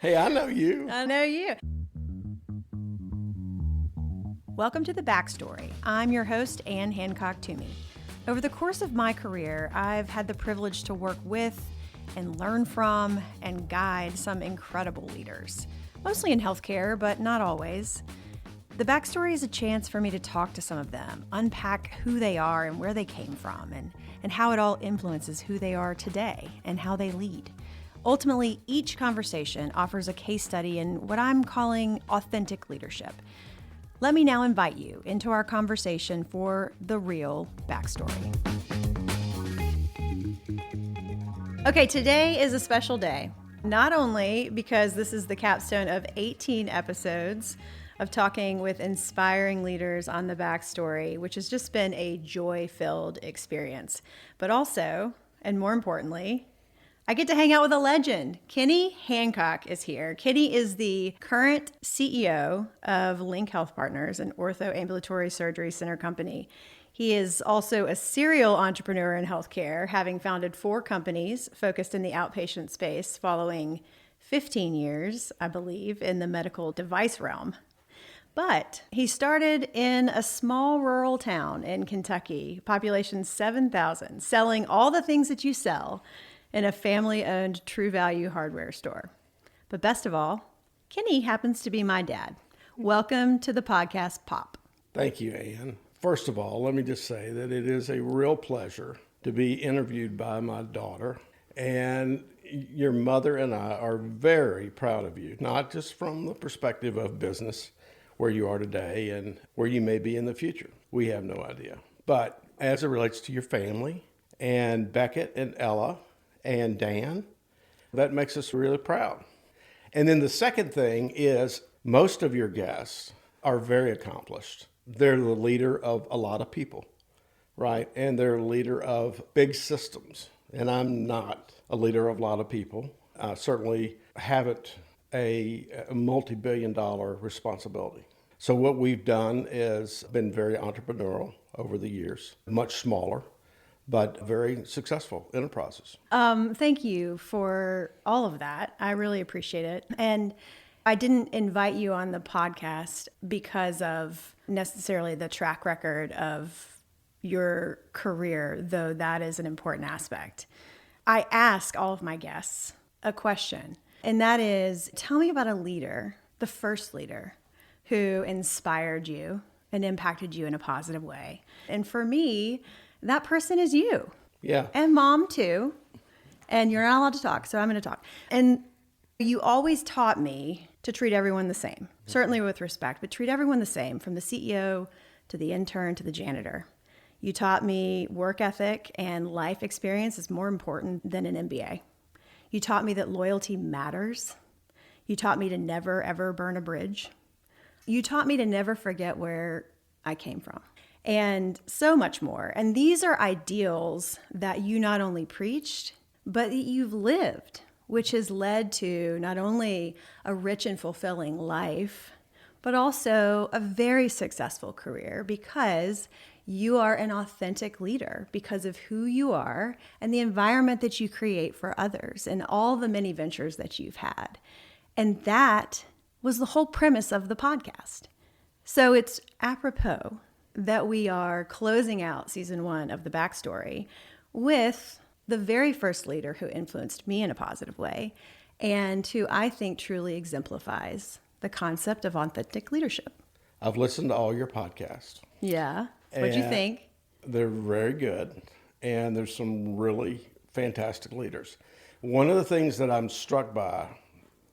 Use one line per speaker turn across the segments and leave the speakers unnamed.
Hey, I know you.
I know you. Welcome to The Backstory. I'm your host, Ann Hancock Toomey. Over the course of my career, I've had the privilege to work with and learn from and guide some incredible leaders, mostly in healthcare, but not always. The Backstory is a chance for me to talk to some of them, unpack who they are and where they came from, and how it all influences who they are today and how they lead. Ultimately, each conversation offers a case study in what I'm calling authentic leadership. Let me now invite you into our conversation for the real backstory. Okay, today is a special day, not only because this is the capstone of 18 episodes of talking with inspiring leaders on the backstory, which has just been a joy-filled experience, but also, and more importantly, I get to hang out with a legend. Kenny Hancock is here. Kenny is the current CEO of Lync Health Partners, an ortho ambulatory surgery center company. He is also a serial entrepreneur in healthcare, having founded 4 companies focused in the outpatient space following 15 years, I believe, in the medical device realm. But he started in a small rural town in Kentucky, population 7,000, selling all the things that you sell in a family-owned True Value hardware store. But best of all, Kenny happens to be my dad. Welcome to the podcast, Pop.
Thank you, Ann. First of all, let me just say that it is a real pleasure to be interviewed by my daughter. And your mother and I are very proud of you, not just from the perspective of business, where you are today and where you may be in the future. We have no idea. But as it relates to your family and Beckett and Ella and Dan, that makes us really proud. And then the second thing is most of your guests are very accomplished. They're the leader of a lot of people, right? And they're a leader of big systems. And I'm not a leader of a lot of people. I certainly haven't a multi-billion-dollar responsibility. So what we've done is been very entrepreneurial over the years, much smaller, but very successful enterprises.
Thank you for all of that. I really appreciate it. And I didn't invite you on the podcast because of necessarily the track record of your career, though that is an important aspect. I ask all of my guests a question, and that is, tell me about a leader, the first leader, who inspired you and impacted you in a positive way. And for me, that person is you.
Yeah.
And Mom too. And you're not allowed to talk, so I'm going to talk. And you always taught me to treat everyone the same, certainly with respect, but treat everyone the same, from the CEO to the intern to the janitor. You taught me work ethic and life experience is more important than an MBA. You taught me that loyalty matters. You taught me to never, ever burn a bridge. You taught me to never forget where I came from. And so much more. And these are ideals that you not only preached, but that you've lived, which has led to not only a rich and fulfilling life, but also a very successful career, because you are an authentic leader because of who you are and the environment that you create for others and all the many ventures that you've had. And that was the whole premise of the podcast. So it's apropos that we are closing out season 1 of The Backstory with the very first leader who influenced me in a positive way and who I think truly exemplifies the concept of authentic leadership.
I've listened to all your podcasts.
Yeah. What'd you think?
They're very good, and there's some really fantastic leaders. One of the things that I'm struck by,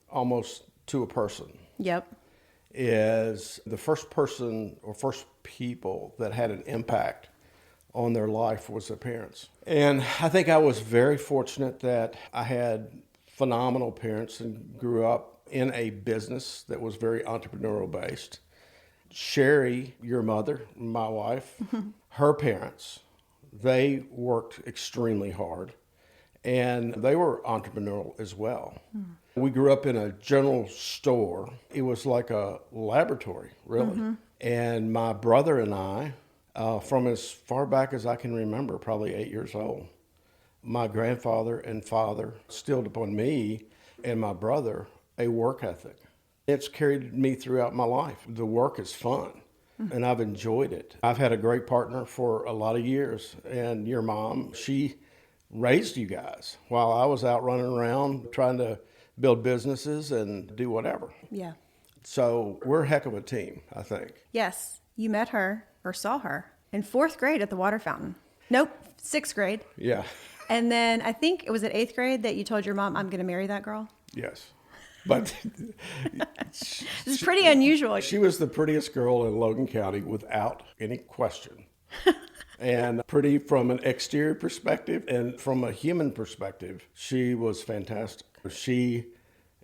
almost to a person,
Yep.
is the first person or first people that had an impact on their life was their parents. And I think I was very fortunate that I had phenomenal parents and grew up in a business that was very entrepreneurial based. Sherry, your mother, my wife, her parents, they worked extremely hard, and they were entrepreneurial as well. We grew up in a general store. It was like a laboratory, really. And my brother and I, from as far back as I can remember, probably 8 years old, my grandfather and father instilled upon me and my brother a work ethic. It's carried me throughout my life. The work is fun, and I've enjoyed it. I've had a great partner for a lot of years, and your mom, she raised you guys while I was out running around trying to build businesses and do whatever.
Yeah.
So we're a heck of a team, I think.
Yes. You met her or saw her in 4th grade at the water fountain. Nope, 6th grade.
Yeah.
And then I think it was at 8th grade that you told your mom, I'm going to marry that girl.
Yes. But
This is pretty unusual.
she was the prettiest girl in Logan County without any question. And pretty from an exterior perspective and from a human perspective, she was fantastic. She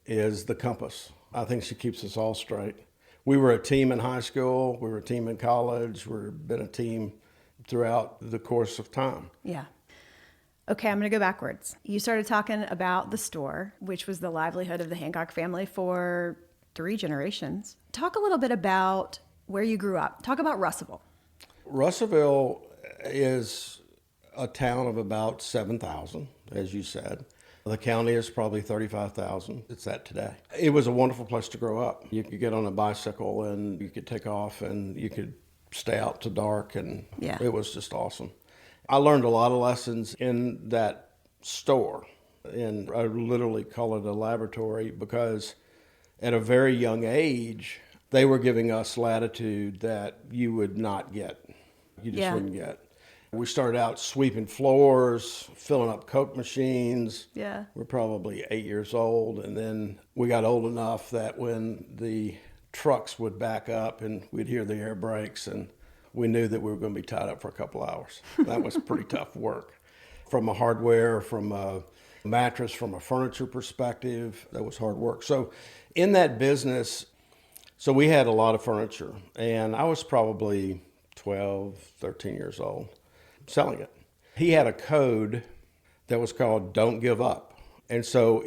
is the compass. I think she keeps us all straight. We were a team in high school. We were a team in college. We've been a team throughout the course of time.
Yeah. Okay, I'm going to go backwards. You started talking about the store, which was the livelihood of the Hancock family for 3 generations. Talk a little bit about where you grew up. Talk about Russellville.
Russellville is a town of about 7,000, as you said. The county is probably 35,000. It's that today. It was a wonderful place to grow up. You could get on a bicycle and you could take off and you could stay out to dark, and It was just awesome. I learned a lot of lessons in that store, and I literally call it a laboratory because at a very young age, they were giving us latitude that you would not get. You just wouldn't get. We started out sweeping floors, filling up Coke machines.
Yeah.
We're probably 8 years old, and then we got old enough that when the trucks would back up and we'd hear the air brakes, and we knew that we were going to be tied up for a couple hours. That was pretty tough work. From a hardware, from a mattress, from a furniture perspective, that was hard work. So in that business, so we had a lot of furniture, and I was probably 12, 13 years old selling it. He had a code that was called Don't Give Up. And so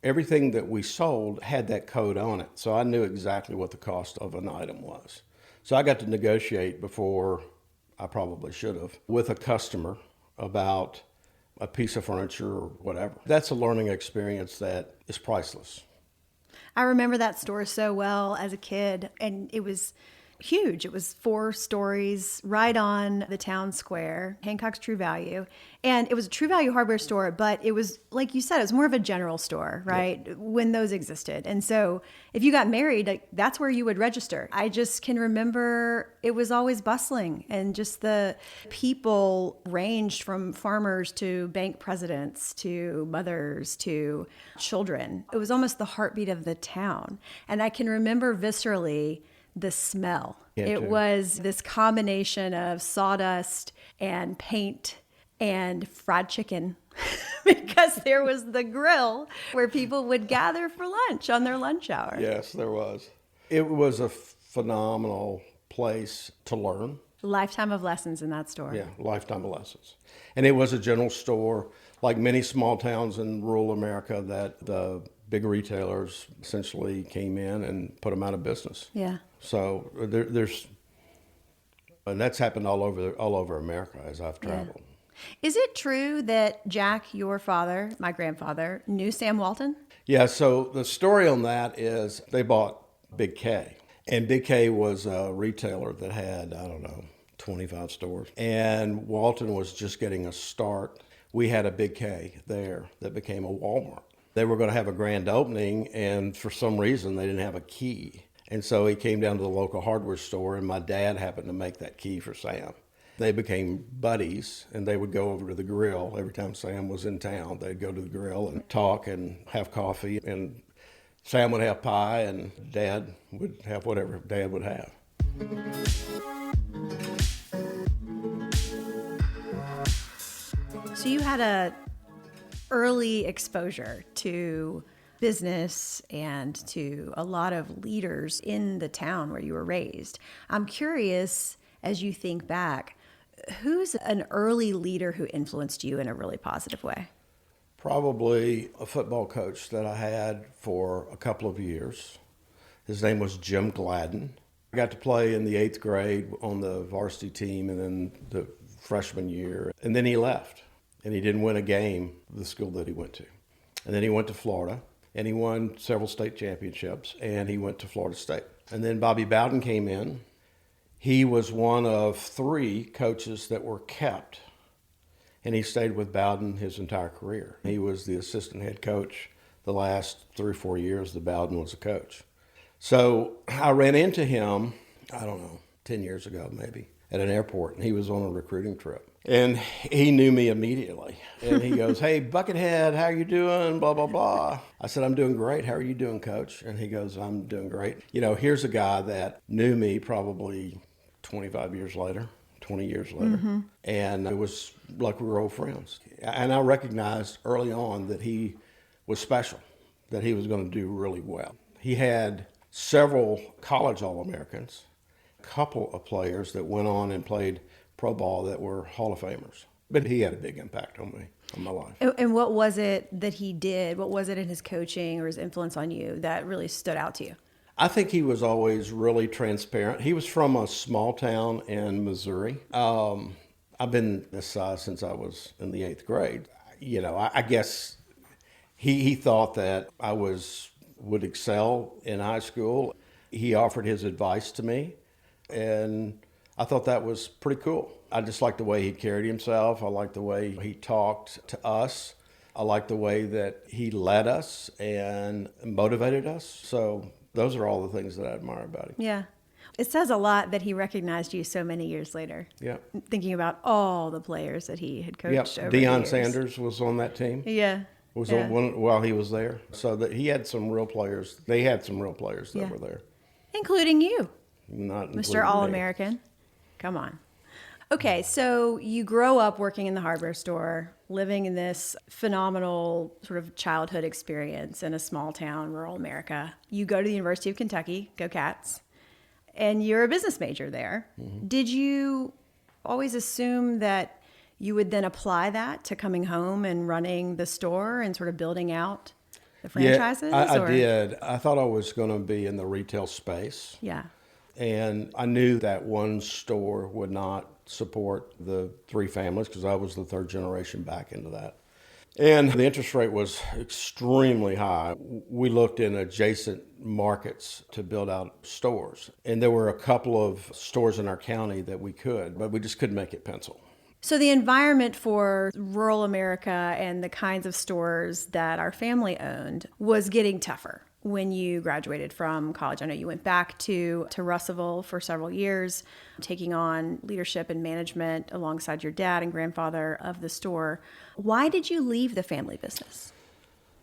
everything that we sold had that code on it. So I knew exactly what the cost of an item was. So I got to negotiate before I probably should have with a customer about a piece of furniture or whatever. That's a learning experience that is priceless.
I remember that store so well as a kid, and it was huge. It was 4 stories right on the town square, Hancock's True Value. And it was a True Value hardware store, but it was, like you said, it was more of a general store, right? Yep. When those existed. And so if you got married, that's where you would register. I just can remember it was always bustling, and just the people ranged from farmers to bank presidents to mothers to children. It was almost the heartbeat of the town. And I can remember viscerally the smell. It was this combination of sawdust and paint and fried chicken because there was the grill where people would gather for lunch on their lunch hour.
Yes, there was. It was a phenomenal place to learn.
Lifetime of lessons in that store.
Yeah, lifetime of lessons. And it was a general store, like many small towns in rural America, that the big retailers essentially came in and put them out of business.
Yeah.
So and that's happened all over America as I've traveled.
Yeah. Is it true that Jack, your father, my grandfather, knew Sam Walton?
Yeah, so the story on that is they bought Big K. And Big K was a retailer that had, 25 stores. And Walton was just getting a start. We had a Big K there that became a Walmart. They were going to have a grand opening, and for some reason they didn't have a key. And so he came down to the local hardware store, and my dad happened to make that key for Sam. They became buddies, and they would go over to the grill every time Sam was in town. They'd go to the grill and talk and have coffee, and Sam would have pie, and Dad would have whatever Dad would have.
So you had a early exposure to business and to a lot of leaders in the town where you were raised. I'm curious, as you think back, who's an early leader who influenced you in a really positive way?
Probably a football coach that I had for a couple of years. His name was Jim Gladden. I got to play in the 8th grade on the varsity team and then the freshman year. And then he left, and he didn't win a game the school that he went to. And then he went to Florida. and he won several state championships, and he went to Florida State. And then Bobby Bowden came in. He was one of 3 coaches that were kept, and he stayed with Bowden his entire career. He was the assistant head coach the last 3 or 4 years that Bowden was a coach. So I ran into him, I don't know, 10 years ago maybe, at an airport, and he was on a recruiting trip. And he knew me immediately. And he goes, "Hey, Buckethead, how you doing? Blah, blah, blah." I said, "I'm doing great. How are you doing, Coach?" And he goes, "I'm doing great." You know, here's a guy that knew me probably 25 years later, 20 years later. And it was like we were old friends. And I recognized early on that he was special, that he was going to do really well. He had several college All-Americans, a couple of players that went on and played pro ball that were Hall of Famers. But he had a big impact on me, on my life.
And what was it that he did? What was it in his coaching or his influence on you that really stood out to you?
I think he was always really transparent. He was from a small town in Missouri. I've been this size since I was in the 8th grade. You know, I guess he thought that I would excel in high school. He offered his advice to me, and I thought that was pretty cool. I just liked the way he carried himself. I liked the way he talked to us. I liked the way that he led us and motivated us. So those are all the things that I admire about him.
Yeah. It says a lot that he recognized you so many years later.
Yeah.
Thinking about all the players that he had coached over the
Deion
years.
Sanders was on that team.
Yeah.
On one while he was there. So that he had some real players. They had some real players that were there.
Including you.
Not
Mr. All-American. Come on. Okay, so you grow up working in the hardware store, living in this phenomenal sort of childhood experience in a small town, rural America. You go to the University of Kentucky, go Cats, and you're a business major there. Did you always assume that you would then apply that to coming home and running the store and sort of building out the franchises?
Yeah, I did. I thought I was going to be in the retail space.
Yeah.
And I knew that one store would not support the 3 families because I was the 3rd generation back into that. And the interest rate was extremely high. We looked in adjacent markets to build out stores. And there were a couple of stores in our county that we could, but we just couldn't make it pencil.
So the environment for rural America and the kinds of stores that our family owned was getting tougher when you graduated from college. I know you went back to Russellville for several years, taking on leadership and management alongside your dad and grandfather of the store. Why did you leave the family business?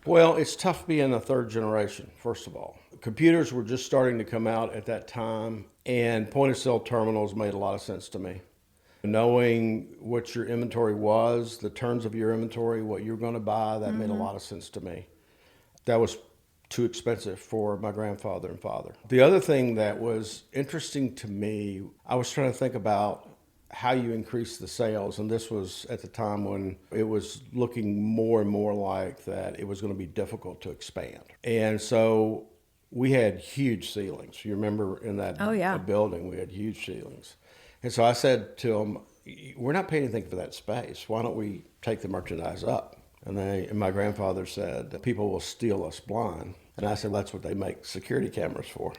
Well, it's tough being a 3rd generation, first of all. Computers were just starting to come out at that time, and point-of-sale terminals made a lot of sense to me. Knowing what your inventory was, the terms of your inventory, what you're going to buy, that made a lot of sense to me. That was too expensive for my grandfather and father. The other thing that was interesting to me, I was trying to think about how you increase the sales, and this was at the time when it was looking more and more like that it was going to be difficult to expand. And so we had huge ceilings. You remember in that building, we had huge ceilings. And so I said to them, "We're not paying anything for that space. Why don't we take the merchandise up?" And my grandfather said, "People will steal us blind." And I said, "That's what they make security cameras for."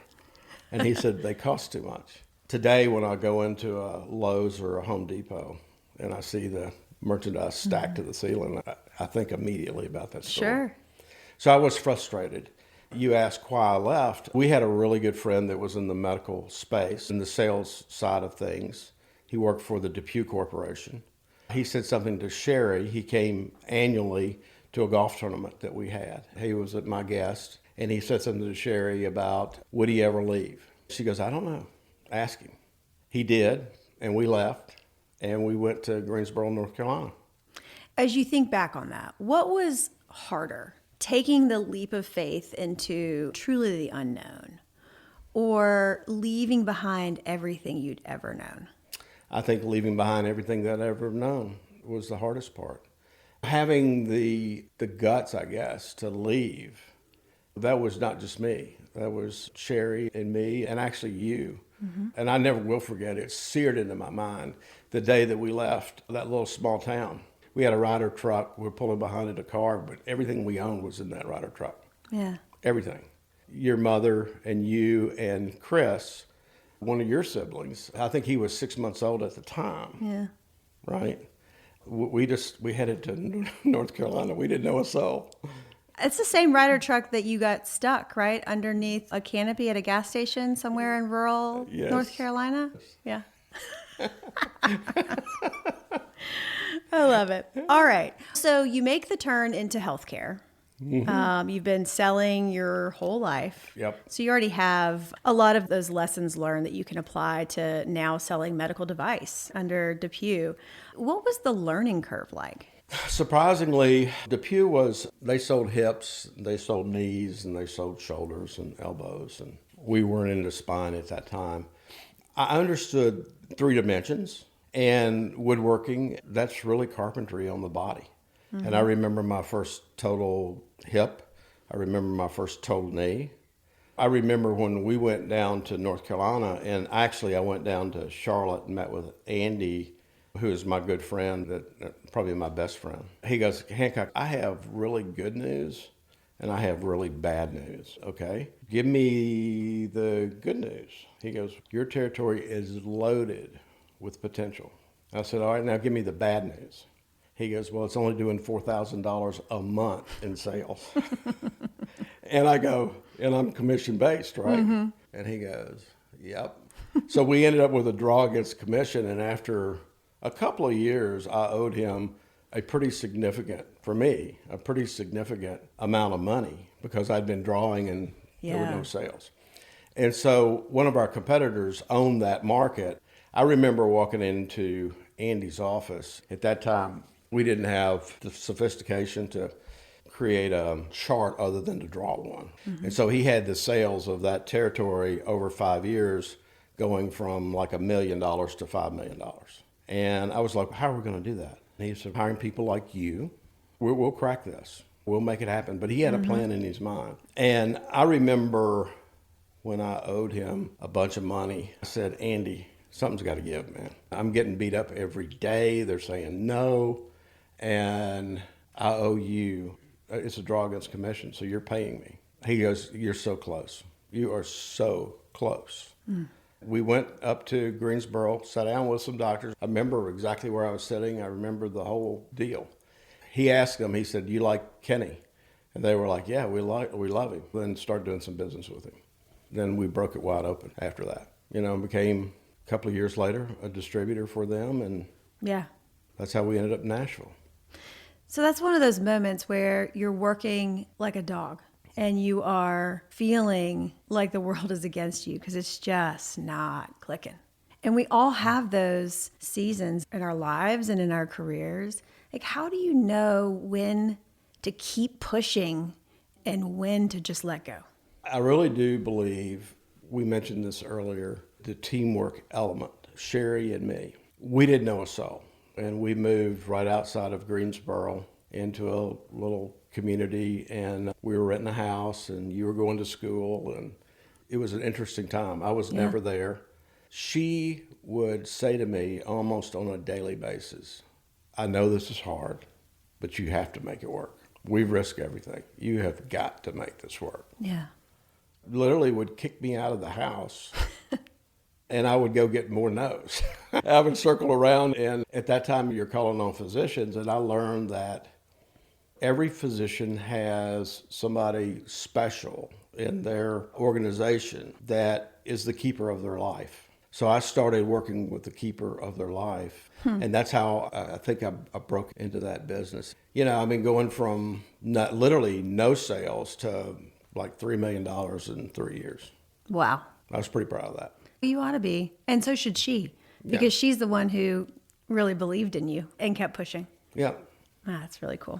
And he said, "They cost too much." Today, when I go into a Lowe's or a Home Depot and I see the merchandise stacked to the ceiling, I think immediately about that store.
Sure.
So I was frustrated. You asked why I left. We had a really good friend that was in the medical space, in the sales side of things. He worked for the Depew Corporation. He said something to Sherry. He came annually to a golf tournament that we had. He was my guest, and he said something to Sherry about, would he ever leave? She goes, "I don't know. Ask him." He did, and we left, and we went to Greensboro, North Carolina.
As you think back on that, what was harder, taking the leap of faith into truly the unknown or leaving behind everything you'd ever known?
I think leaving behind everything that I'd ever known was the hardest part. Having the guts, I guess, to leave, that was not just me. That was Sherry and me and actually you. Mm-hmm. And I never will forget it. It's seared into my mind the day that we left that little small town. We had a Ryder truck. We were pulling behind it a car, but everything we owned was in that Ryder truck.
Yeah.
Everything. Your mother and you and Chris, one of your siblings, I think he was 6 months old at the time.
Yeah.
Right? We headed to North Carolina. We didn't know a soul.
It's the same Ryder truck that you got stuck, right? Underneath a canopy at a gas station somewhere in rural
Yes.
North Carolina? Yeah. I love it. All right. So you make the turn into healthcare. You've been selling your whole life.
Yep.
So you already have a lot of those lessons learned that you can apply to now selling medical device under DePuy. What was the learning curve like?
Surprisingly, DePuy they sold hips, they sold knees, and they sold shoulders and elbows. And we weren't into spine at that time. I understood 3 dimensions, and woodworking, that's really carpentry on the body. Mm-hmm. And I remember my first total hip. I remember my first total knee. I remember when we went down to North Carolina, and actually I went down to Charlotte and met with Andy, who is my good friend, probably my best friend. He goes, Hancock, I have really good news and I have really bad news, okay? Give me the good news. He goes, your territory is loaded with potential. I said, all right, now give me the bad news. He goes, well, it's only doing $4,000 a month in sales. And I go, and I'm commission-based, right? Mm-hmm. And he goes, yep. So we ended up with a draw against commission, and after a couple of years, I owed him a pretty significant amount of money because I'd been drawing and there were no sales. And so one of our competitors owned that market. I remember walking into Andy's office. At that time, we didn't have the sophistication to create a chart other than to draw one. Mm-hmm. And so he had the sales of that territory over 5 years going from like $1 million to $5 million. And I was like, how are we going to do that? And he said, hiring people like you, we'll crack this. We'll make it happen. But he had a plan in his mind. And I remember when I owed him a bunch of money, I said, Andy, something's got to give, man. I'm getting beat up every day. They're saying no. And I owe you. It's a draw against commission, so you're paying me. He goes, you're so close. You are so close. Mm. We went up to Greensboro, sat down with some doctors. I remember exactly where I was sitting. I remember the whole deal. He asked them, he said, you like Kenny? And they were like, yeah, we love him. Then started doing some business with him. Then we broke it wide open after that. Became a couple of years later a distributor for them. And that's how we ended up in Nashville.
So that's one of those moments where you're working like a dog and you are feeling like the world is against you because it's just not clicking. And we all have those seasons in our lives and in our careers. Like, how do you know when to keep pushing and when to just let go?
I really do believe, we mentioned this earlier, the teamwork element, Sherry and me. We didn't know a soul. And we moved right outside of Greensboro into a little community, and we were renting a house, and you were going to school, and it was an interesting time. I was never there. She would say to me almost on a daily basis, I know this is hard, but you have to make it work. We risk everything. You have got to make this work.
Yeah.
Literally would kick me out of the house. And I would go get more no's. I would circle around, and at that time you're calling on physicians, and I learned that every physician has somebody special in their organization that is the keeper of their life. So I started working with the keeper of their life, and that's how I think I broke into that business. Going from literally no sales to like $3 million in 3 years.
Wow.
I was pretty proud of that.
You ought to be. And so should she, because she's the one who really believed in you and kept pushing.
Yeah.
That's really cool.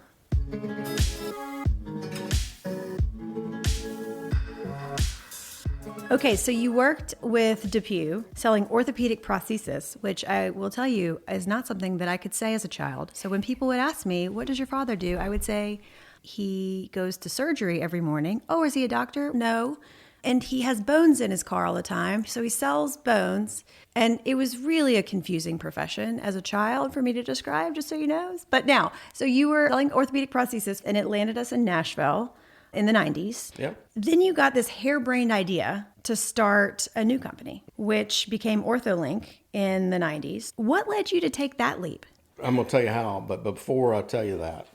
Okay, so you worked with DePuy selling orthopedic prosthesis, which I will tell you is not something that I could say as a child. So when people would ask me, what does your father do? I would say he goes to surgery every morning. Oh, is he a doctor? No. And he has bones in his car all the time, so he sells bones. And it was really a confusing profession as a child for me to describe, just so you know. But now, so you were selling orthopedic prosthesis, and it landed us in Nashville. in the 90s.
Yep.
Then you got this harebrained idea to start a new company, which became OrthoLink in the 90s. What led you to take that leap?
I'm going to tell you how, but before I tell you that,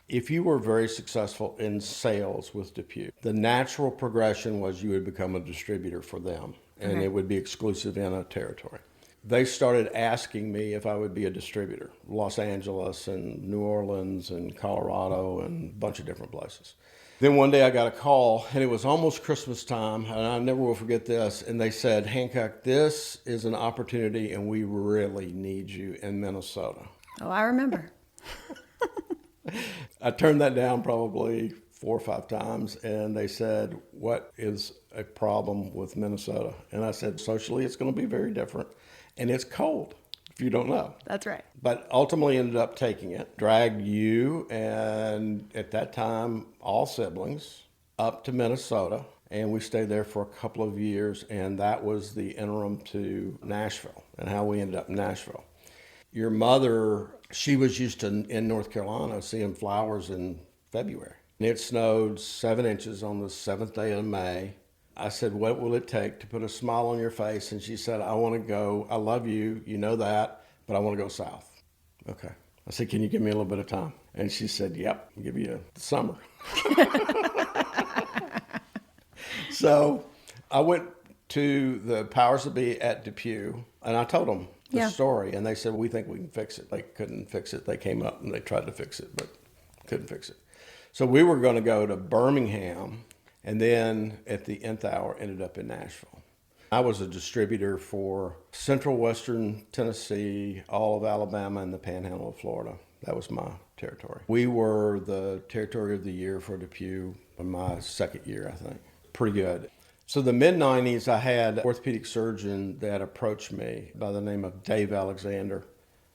if you were very successful in sales with DePuy, the natural progression was you would become a distributor for them, and it would be exclusive in a territory. They started asking me if I would be a distributor, Los Angeles and New Orleans and Colorado and a bunch of different places. Then one day I got a call, and it was almost Christmas time, and I never will forget this, and they said, Hancock, this is an opportunity, and we really need you in Minnesota.
Oh, I remember.
I turned that down probably 4 or 5 times, and they said, what is a problem with Minnesota? And I said, socially, it's going to be very different, and it's cold, if you don't know.
That's right.
But ultimately ended up taking it, dragged you, and at that time, all siblings, up to Minnesota, and we stayed there for a couple of years, and that was the interim to Nashville, and how we ended up in Nashville. Your mother, she was used to, in North Carolina, seeing flowers in February. And it snowed 7 inches on the 7th day of May. I said, what will it take to put a smile on your face? And she said, I want to go, I love you, you know that, but I want to go south. Okay. I said, can you give me a little bit of time? And she said, yep, I'll give you the summer. So I went to the powers that be at DePuy, and I told them the story, and they said, we think we can fix it. They couldn't fix it. They came up and they tried to fix it, but couldn't fix it. So we were going to go to Birmingham, and then at the nth hour ended up in Nashville. I was a distributor for central western Tennessee, all of Alabama, and the panhandle of Florida. That was my territory. We were the territory of the year for DePuy in my second year, I think. Pretty good. So the mid-90s, I had an orthopedic surgeon that approached me by the name of Dave Alexander,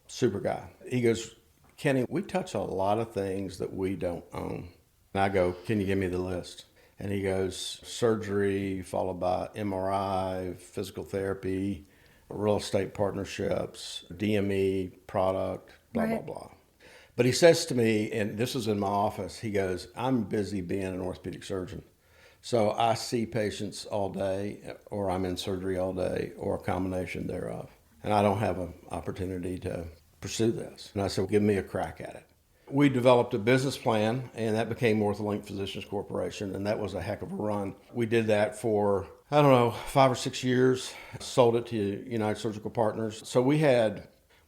super guy. He goes, Kenny, we touch a lot of things that we don't own. And I go, can you give me the list? And he goes, surgery, followed by MRI, physical therapy, real estate partnerships, DME, product, blah, blah, blah. But he says to me, and this is in my office, he goes, I'm busy being an orthopedic surgeon. So I see patients all day, or I'm in surgery all day, or a combination thereof. And I don't have an opportunity to pursue this. And I said, well, give me a crack at it. We developed a business plan, and that became OrthoLink Physicians Corporation, and that was a heck of a run. We did that for, 5 or 6 years, sold it to United Surgical Partners. So we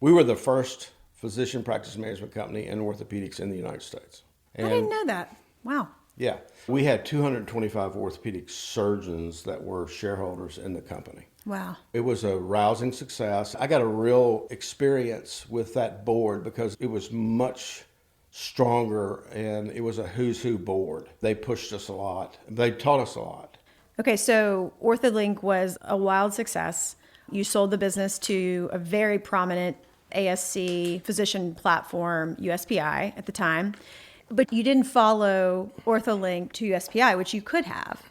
were the first physician practice management company in orthopedics in the United States. And
I didn't know that. Wow.
Yeah. We had 225 orthopedic surgeons that were shareholders in the company.
Wow.
It was a rousing success. I got a real experience with that board because it was much stronger, and it was a who's who board. They pushed us a lot. They taught us a lot.
Okay, so OrthoLink was a wild success. You sold the business to a very prominent ASC physician platform, USPI, at the time. But you didn't follow OrthoLink to USPI, which you could have.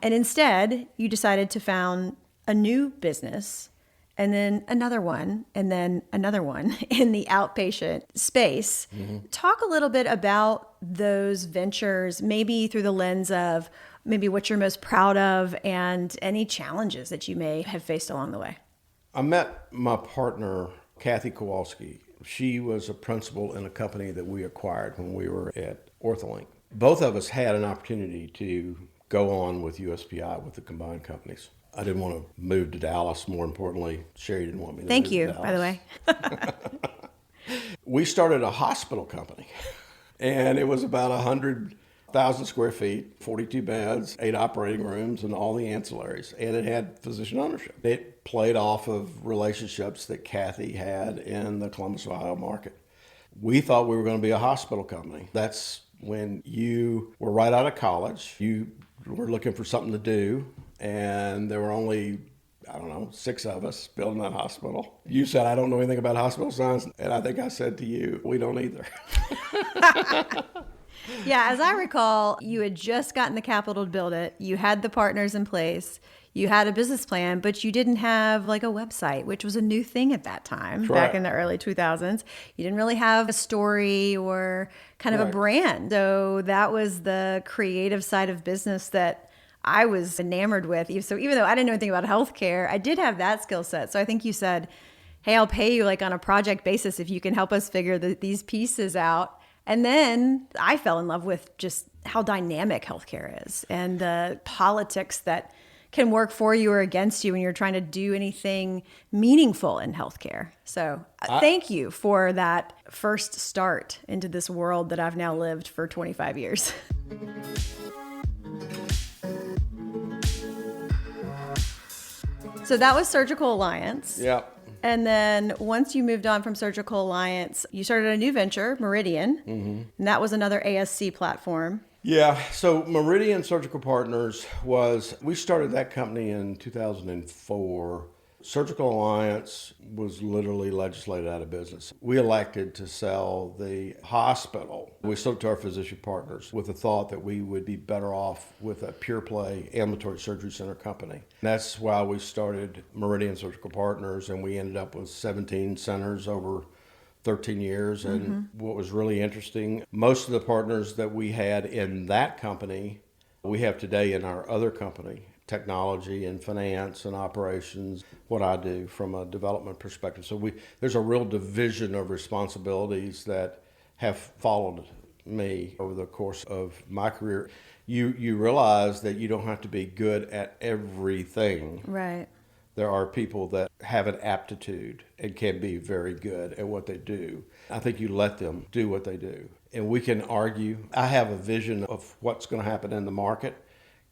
And instead, you decided to found a new business, and then another one, and then another one in the outpatient space. Mm-hmm. Talk a little bit about those ventures, maybe through the lens of maybe what you're most proud of and any challenges that you may have faced along the way.
I met my partner, Kathy Kowalski. She was a principal in a company that we acquired when we were at OrthoLink. Both of us had an opportunity to go on with USPI, with the combined companies. I didn't want to move to Dallas. More importantly, Sherry didn't want me to
Thank
move
you,
to Dallas.
by the way.
We started a hospital company, and it was about 100,000 square feet, 42 beds, 8 operating rooms, and all the ancillaries. And it had physician ownership. It played off of relationships that Kathy had in the Columbus, Ohio market. We thought we were going to be a hospital company. That's when you were right out of college. You were looking for something to do, and there were only, 6 of us building that hospital. You said, I don't know anything about hospital science, and I think I said to you, we don't either.
Yeah, as I recall, you had just gotten the capital to build it. You had the partners in place. You had a business plan, but you didn't have like a website, which was a new thing at that time, back in the early 2000s. You didn't really have a story or kind of a brand. So that was the creative side of business that I was enamored with. So even though I didn't know anything about healthcare, I did have that skill set. So I think you said, hey, I'll pay you like on a project basis if you can help us figure these pieces out. And then I fell in love with just how dynamic healthcare is and the politics that can work for you or against you when you're trying to do anything meaningful in healthcare. So thank you for that first start into this world that I've now lived for 25 years. So that was Surgical Alliance.
Yeah.
And then once you moved on from Surgical Alliance, you started a new venture, Meridian, and that was another ASC platform.
Yeah, so Meridian Surgical Partners we started that company in 2004. Surgical Alliance was literally legislated out of business. We elected to sell the hospital. We sold it to our physician partners with the thought that we would be better off with a pure play ambulatory surgery center company. That's why we started Meridian Surgical Partners, and we ended up with 17 centers over 13 years. And what was really interesting, most of the partners that we had in that company, we have today in our other company, technology and finance and operations, what I do from a development perspective. So there's a real division of responsibilities that have followed me over the course of my career. You realize that you don't have to be good at everything.
Right.
There are people that have an aptitude and can be very good at what they do. I think you let them do what they do. And we can argue. I have a vision of what's going to happen in the market.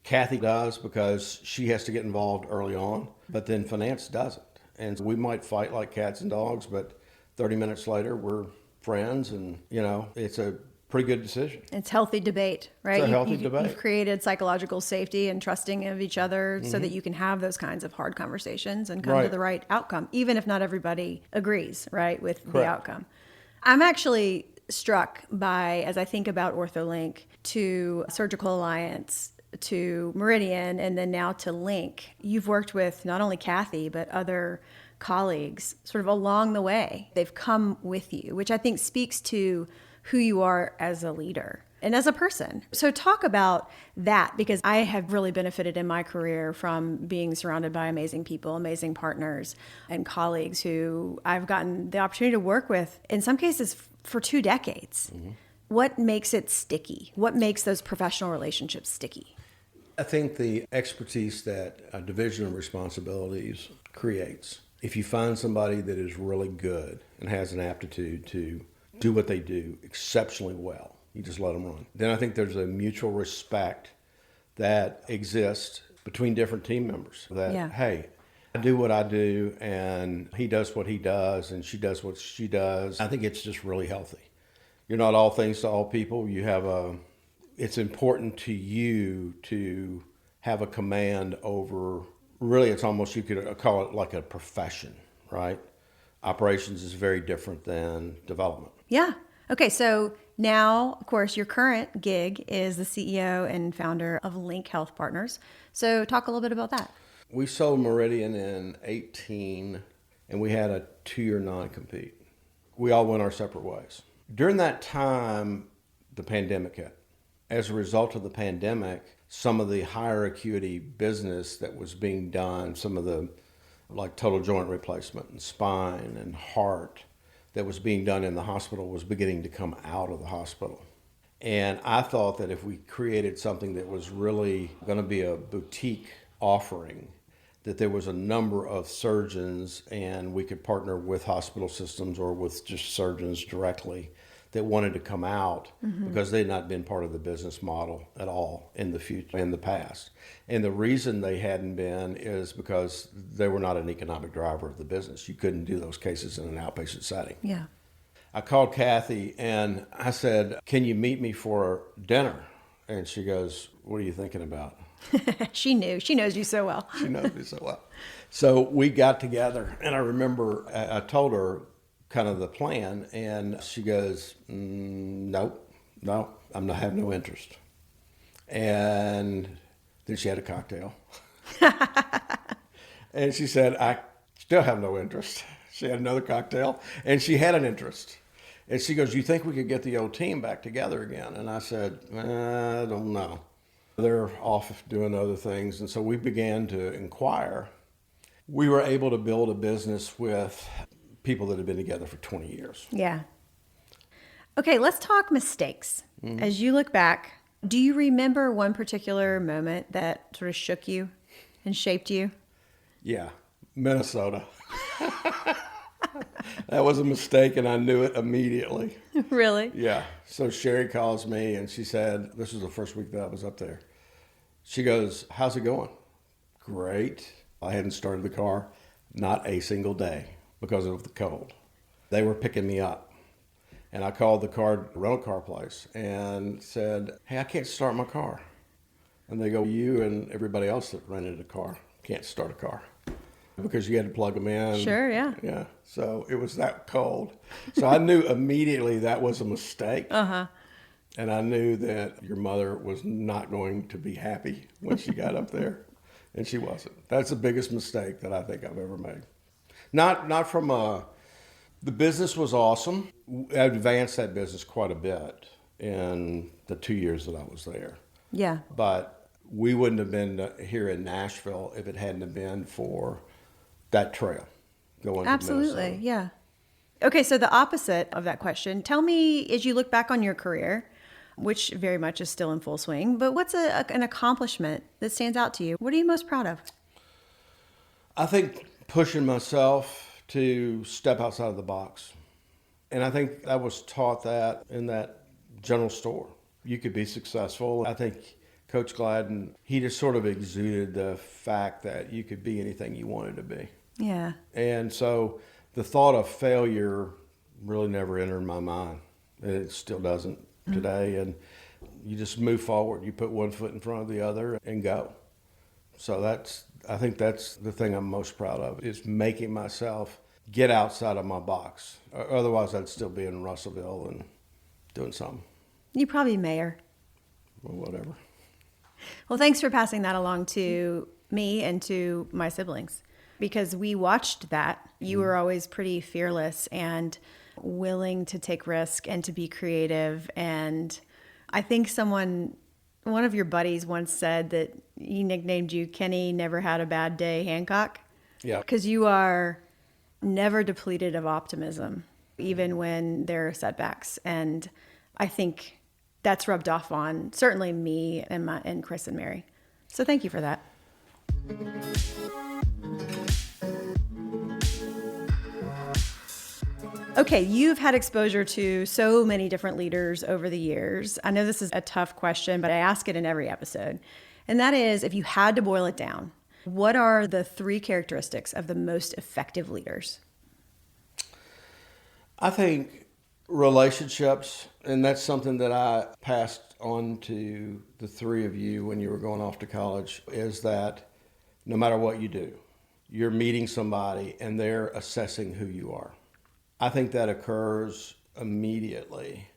Kathy does because she has to get involved early on, but then finance doesn't. And we might fight like cats and dogs, but 30 minutes later, we're friends, and, it's a pretty good decision.
It's healthy debate, right?
It's a healthy debate.
You've created psychological safety and trusting of each other so that you can have those kinds of hard conversations and come to the right outcome, even if not everybody agrees, right, with the outcome. I'm actually struck by, as I think about OrthoLink, to Surgical Alliance, to Meridian, and then now to Lync. You've worked with not only Kathy, but other colleagues sort of along the way. They've come with you, which I think speaks to who you are as a leader and as a person. So talk about that, because I have really benefited in my career from being surrounded by amazing people, amazing partners and colleagues who I've gotten the opportunity to work with, in some cases for 2 decades. What makes it sticky? What makes those professional relationships sticky?
I think the expertise that a division of responsibilities creates. If you find somebody that is really good and has an aptitude to do what they do exceptionally well, you just let them run. Then I think there's a mutual respect that exists between different team members. That, hey, I do what I do, and he does what he does, and she does what she does. I think it's just really healthy. You're not all things to all people. It's important to you to have a command over, really it's almost, you could call it like a profession, right? Operations is very different than development.
Yeah. Okay, so now, of course, your current gig is the CEO and founder of Lync Health Partners. So talk a little bit about that.
We sold Meridian in 2018, and we had a 2-year non-compete. We all went our separate ways. During that time, the pandemic hit. As a result of the pandemic, some of the higher acuity business that was being done, some of the like total joint replacement and spine and heart that was being done in the hospital was beginning to come out of the hospital. And I thought that if we created something that was really going to be a boutique offering, that there was a number of surgeons, and we could partner with hospital systems or with just surgeons directly that wanted to come out because they had not been part of the business model at all in the past. And the reason they hadn't been is because they were not an economic driver of the business. You couldn't do those cases in an outpatient setting.
Yeah.
I called Kathy and I said, can you meet me for dinner? And she goes, what are you thinking about?
She knows you so well.
She knows me so well. So we got together, and I remember I told her kind of the plan, and she goes, nope, No, I have no interest. And then she had a cocktail. And she said, I still have no interest. She had another cocktail, and she had an interest. And she goes, you think we could get the old team back together again? And I said, I don't know. They're off doing other things. And so we began to inquire. We were able to build a business with people that had been together for 20 years.
Yeah. Okay, let's talk mistakes. As you look back, do you remember one particular moment that sort of shook you and shaped you?
Yeah, Minnesota. That was a mistake, and I knew it immediately.
Really?
Yeah. So Sherry calls me, and she said, this was the first week that I was up there. She goes, how's it going? Great. I hadn't started the car, not a single day, because of the cold. They were picking me up. And I called the rental car place and said, hey, I can't start my car. And they go, you and everybody else that rented a car can't start a car because you had to plug them in.
Sure, yeah.
Yeah. So it was that cold. So I knew immediately that was a mistake.
Uh-huh.
And I knew that your mother was not going to be happy when she got up there. And she wasn't. That's the biggest mistake that I think I've ever made. Not from the business was awesome. I advanced that business quite a bit in the 2 years that I was there.
Yeah.
But we wouldn't have been here in Nashville if it hadn't have been for that trail going
Absolutely,
to Minnesota.
yeah. Okay, so the opposite of that question. Tell me, as you look back on your career, which very much is still in full swing, but what's an accomplishment that stands out to you? What are you most proud of?
I think pushing myself to step outside of the box. And I think I was taught that in that general store. You could be successful. I think Coach Gladden, he just sort of exuded the fact that you could be anything you wanted to be.
Yeah.
And so the thought of failure really never entered my mind. And it still doesn't today. And you just move forward. You put one foot in front of the other and go. So I think that's the thing I'm most proud of, is making myself get outside of my box. Otherwise, I'd still be in Russellville and doing something.
You probably mayor.
Well, whatever.
Well, thanks for passing that along to me and to my siblings, because we watched that. You were always pretty fearless and willing to take risk and to be creative. And I think one of your buddies once said that he nicknamed you Kenny Never Had a Bad Day Hancock.
Yeah.
Because you are never depleted of optimism, even when there are setbacks. And I think that's rubbed off on certainly me and Chris and Mary. So thank you for that. Okay, you've had exposure to so many different leaders over the years. I know this is a tough question, but I ask it in every episode. And that is, if you had to boil it down, what are the 3 characteristics of the most effective leaders?
I think relationships, and that's something that I passed on to the 3 of you when you were going off to college, is that no matter what you do, you're meeting somebody and they're assessing who you are. I think that occurs immediately.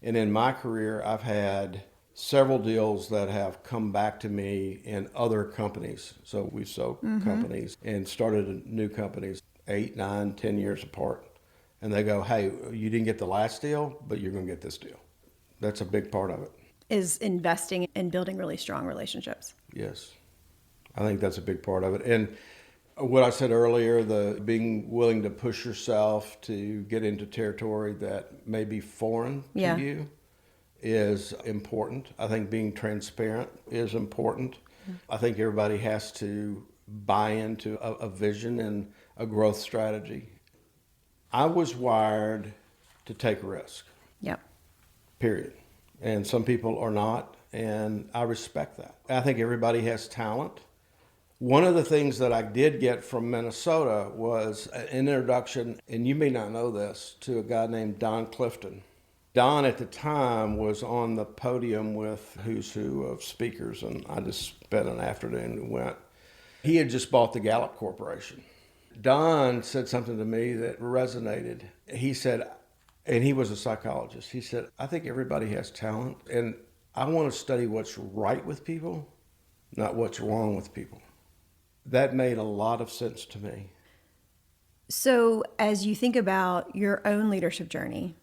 And in my career, I've had several deals that have come back to me in other companies. So we've sold companies and started new companies 8, 9, 10 years apart. And they go, hey, you didn't get the last deal, but you're going to get this deal. That's a big part of it.
Is investing in building really strong relationships.
Yes. I think that's a big part of it. And what I said earlier, the being willing to push yourself to get into territory that may be foreign to you is important. I think being transparent is important. I think everybody has to buy into a vision and a growth strategy. I was wired to take risk.
Yep.
Period. And some people are not, and I respect that. I think everybody has talent. One of the things that I did get from Minnesota was an introduction, and you may not know this, to a guy named Don Clifton. Don at the time was on the podium with who's who of speakers, and I just spent an afternoon and went. He had just bought the Gallup Corporation. Don said something to me that resonated. He said, And he was a psychologist. He said, I think everybody has talent, and I want to study what's right with people, not what's wrong with people. That made a lot of sense to me.
So as you think about your own leadership journey,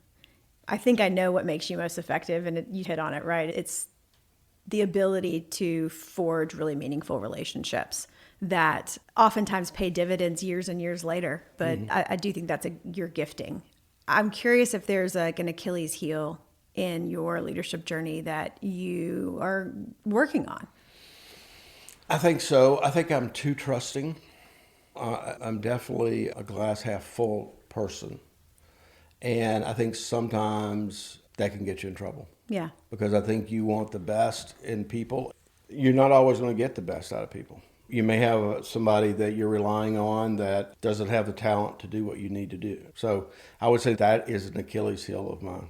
I think I know what makes you most effective, and you hit on it, right? It's the ability to forge really meaningful relationships that oftentimes pay dividends years and years later. But I do think that's your gifting. I'm curious if there's like an Achilles heel in your leadership journey that you are working on.
I think so. I think I'm too trusting. I'm definitely a glass half full person. And I think sometimes that can get you in trouble.
Yeah.
Because I think you want the best in people. You're not always going to get the best out of people. You may have somebody that you're relying on that doesn't have the talent to do what you need to do. So I would say that is an Achilles heel of mine.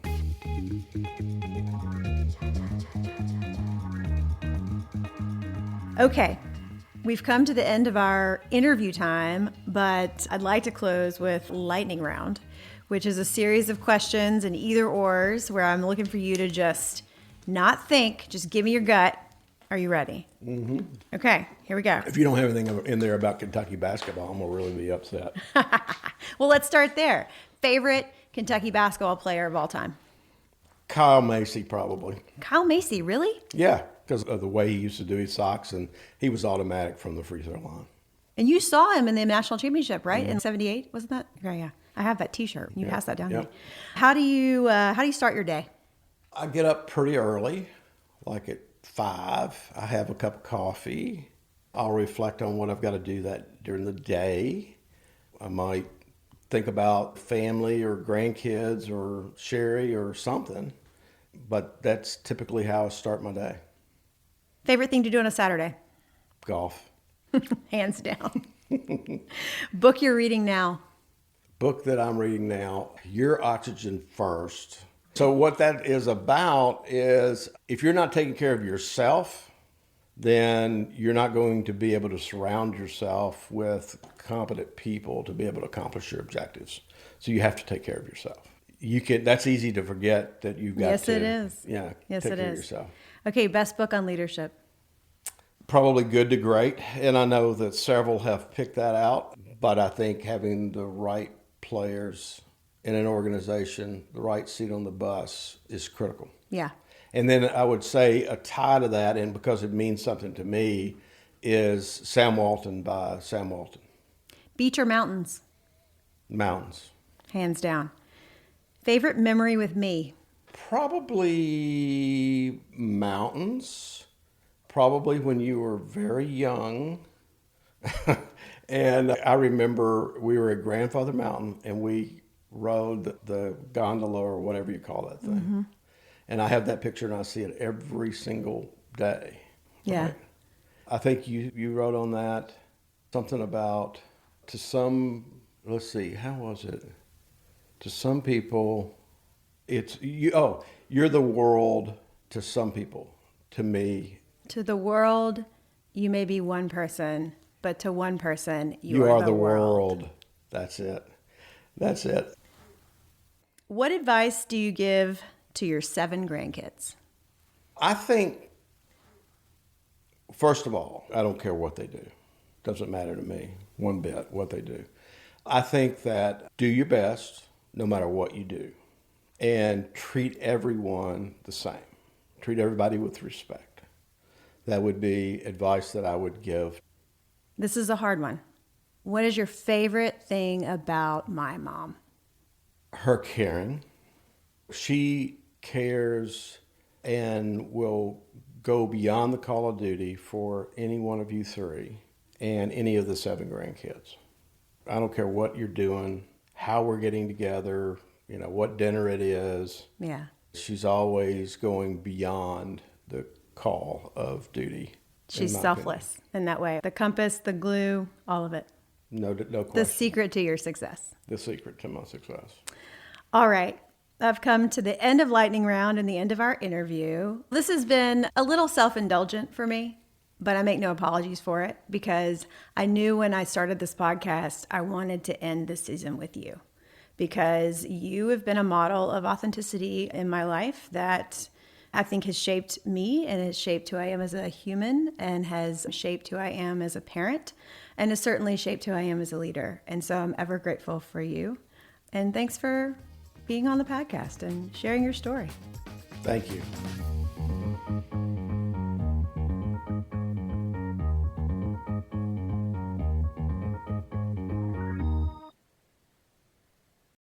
Okay. We've come to the end of our interview time, but I'd like to close with lightning round, which is a series of questions and either ors where I'm looking for you to just not think, just give me your gut. Are you ready? Mm-hmm. Okay, here we go.
If you don't have anything in there about Kentucky basketball, I'm going to really be upset.
Well, let's start there. Favorite Kentucky basketball player of all time?
Kyle Macy, probably.
Kyle Macy, really?
Yeah, because of the way he used to do his socks, and he was automatic from the free throw line.
And you saw him in the national championship, right? In '78, wasn't that? Yeah. I have that T-shirt. You passed that down to me. How do you start your day?
I get up pretty early, like at 5. I have a cup of coffee. I'll reflect on what I've got to do that during the day. I might think about family or grandkids or Sherry or something, but that's typically how I start my day.
Favorite thing to do on a Saturday?
Golf.
Hands down. Book you're reading now?
Book that I'm reading now, Your Oxygen First. So what that is about is if you're not taking care of yourself, then you're not going to be able to surround yourself with competent people to be able to accomplish your objectives. So you have to take care of yourself. That's easy to forget that you've got to.
Yes, it is.
Yeah,
yes,
take
it
care
is.
of yourself.
Okay, best book on leadership.
Probably Good to Great, and I know that several have picked that out, but I think having the right players in an organization, the right seat on the bus is critical.
Yeah.
And then I would say a tie to that, and because it means something to me, is Sam Walton by Sam Walton.
Beach or mountains?
Mountains.
Hands down. Favorite memory with me?
Probably mountains. Probably when you were very young. And I remember we were at Grandfather Mountain and we rode the gondola or whatever you call that thing. Mm-hmm. And I have that picture and I see it every single day.
Yeah.
Right? I think you wrote on that something about let's see, how was it? To some people, you're the world to some people. To me.
To the world, you may be one person, but to one person,
you are the world. That's it. That's it.
What advice do you give to your 7 grandkids?
I think, first of all, I don't care what they do. Doesn't matter to me one bit what they do. I think that do your best no matter what you do and treat everyone the same. Treat everybody with respect. That would be advice that I would give.
This is a hard one. What is your favorite thing about my mom?
Her caring. She cares and will go beyond the call of duty for any one of you 3 and any of the 7 grandkids. I don't care what you're doing, how we're getting together, what dinner it is.
Yeah.
She's always going beyond the call of duty.
She's selfless in that way. The compass, the glue, all of it.
No question.
The secret to your success.
The secret to my success.
All right. I've come to the end of lightning round and the end of our interview. This has been a little self-indulgent for me, but I make no apologies for it because I knew when I started this podcast, I wanted to end this season with you because you have been a model of authenticity in my life that I think has shaped me and has shaped who I am as a human and has shaped who I am as a parent and has certainly shaped who I am as a leader. And so I'm ever grateful for you. And thanks for being on the podcast and sharing your story.
Thank you.